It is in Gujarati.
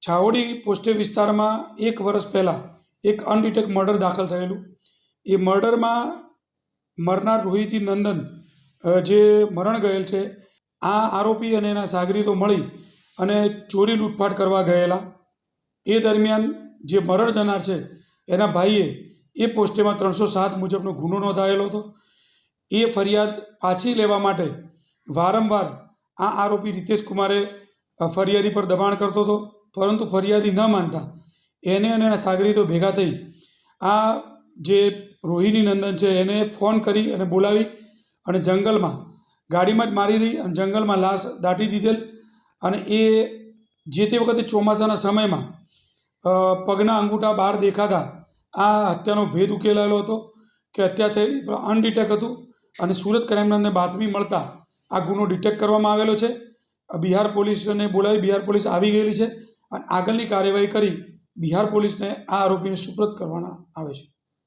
છાવડી પોસ્ટે વિસ્તારમાં 1 વર્ષ પહેલાં એક અનડિટેક મર્ડર દાખલ થયેલું। એ મર્ડરમાં મરનાર રોહિતી નંદન જે મરણ ગયેલ છે, આ આરોપી અને એના સાગરીતો મળી અને ચોરી લૂંટફાટ કરવા ગયેલા। એ દરમિયાન જે મરણ જનાર છે એના ભાઈએ એ પોસ્ટેમાં 307 મુજબનો ગુનો નોંધાયેલો હતો। એ ફરિયાદ પાછી લેવા માટે વારંવાર આ આરોપી રીતેશ કુમારે ફરિયાદી પર દબાણ કરતો હતો, પરંતુ ફરિયાદી ન માનતા એને અને એના સાગરીતો ભેગા થઈ આ જે રોહિણી નંદન છે એને ફોન કરી અને બોલાવી અને જંગલમાં ગાડીમાં જ મારી દીધી અને જંગલમાં લાશ દાટી દીધેલ। અને એ જે તે વખતે ચોમાસાના સમયમાં પગના અંગૂઠા બહાર દેખાતા આ હત્યાનો ભેદ ઉકેલાયેલો હતો કે હત્યા થયેલી અનડિટેક હતું અને સુરત ક્રાઇમ બાતમી મળતા આ ગુનો ડિટેક્ટ કરવામાં આવેલો છે। બિહાર પોલીસને બોલાવી બિહાર પોલીસ આવી ગયેલી છે અને આગળની કાર્યવાહી કરી બિહાર પોલીસને આ આરોપીને સુપ્રત કરવાના આવે છે।